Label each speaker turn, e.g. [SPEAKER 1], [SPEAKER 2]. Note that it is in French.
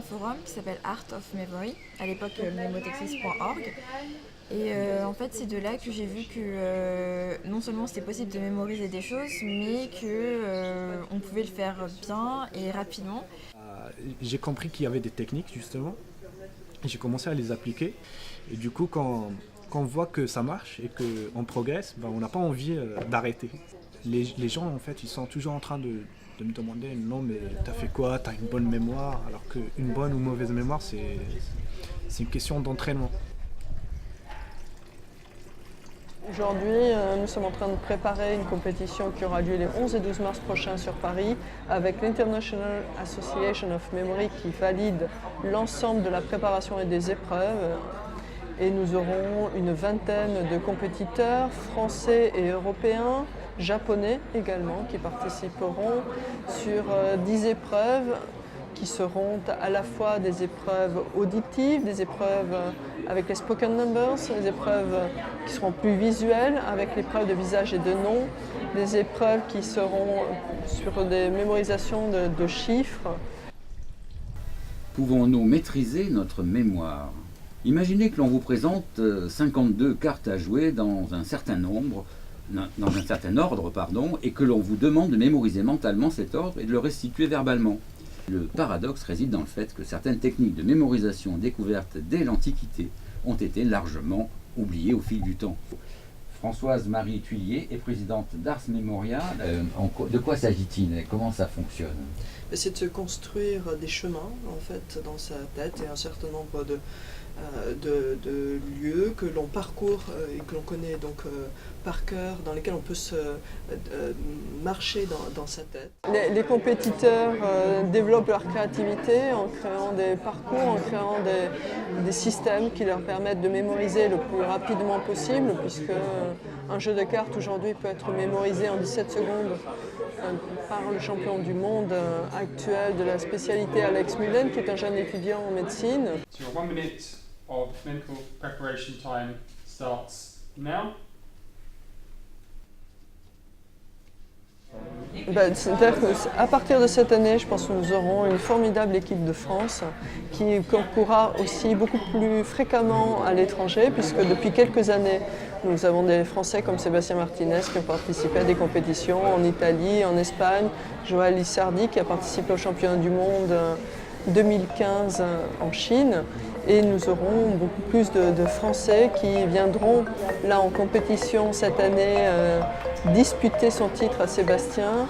[SPEAKER 1] forum qui s'appelle Art of Memory, à l'époque mnemotexis.org. Et en fait, c'est de là que j'ai vu que non seulement c'était possible de mémoriser des choses, mais que on pouvait le faire bien et rapidement.
[SPEAKER 2] J'ai compris qu'il y avait des techniques justement, et j'ai commencé à les appliquer. Et du coup, quand on voit que ça marche et qu'on progresse, ben, on n'a pas envie d'arrêter. Les gens, en fait, ils sont toujours en train de me demander non, mais t'as fait quoi? T'as une bonne mémoire? Alors qu'une bonne ou mauvaise mémoire, c'est une question d'entraînement.
[SPEAKER 3] Aujourd'hui, nous sommes en train de préparer une compétition qui aura lieu les 11 et 12 mars prochains sur Paris avec l'International Association of Memory qui valide l'ensemble de la préparation et des épreuves. Et nous aurons une vingtaine de compétiteurs français et européens, japonais également, qui participeront sur 10 épreuves qui seront à la fois des épreuves auditives, des épreuves avec les spoken numbers, des épreuves qui seront plus visuelles avec l'épreuve de visage et de nom, des épreuves qui seront sur des mémorisations de chiffres.
[SPEAKER 4] Pouvons-nous maîtriser notre mémoire? Imaginez que l'on vous présente 52 cartes à jouer dans un certain ordre, et que l'on vous demande de mémoriser mentalement cet ordre et de le restituer verbalement. Le paradoxe réside dans le fait que certaines techniques de mémorisation découvertes dès l'Antiquité ont été largement oubliées au fil du temps. Françoise-Marie Thuillier est présidente d'Ars Memoria. De quoi s'agit-il et comment ça fonctionne?
[SPEAKER 3] C'est de se construire des chemins en fait dans sa tête et un certain nombre de lieux que l'on parcourt et que l'on connaît donc par cœur, dans lesquels on peut marcher dans sa tête. Les compétiteurs développent leur créativité en créant des parcours, en créant des systèmes qui leur permettent de mémoriser le plus rapidement possible, puisque un jeu de cartes aujourd'hui peut être mémorisé en 17 secondes par le champion du monde actuel de la spécialité Alex Mullen, qui est un jeune étudiant en médecine.
[SPEAKER 5] Your 1 minute of mental preparation time starts now.
[SPEAKER 3] C'est-à-dire qu'à partir de cette année, je pense que nous aurons une formidable équipe de France qui concourra aussi beaucoup plus fréquemment à l'étranger, puisque depuis quelques années, nous avons des Français comme Sébastien Martinez qui ont participé à des compétitions en Italie, en Espagne, Joël Lissardi qui a participé au championnat du monde 2015 en Chine, et nous aurons beaucoup plus de Français qui viendront là en compétition cette année disputer son titre à Sébastien.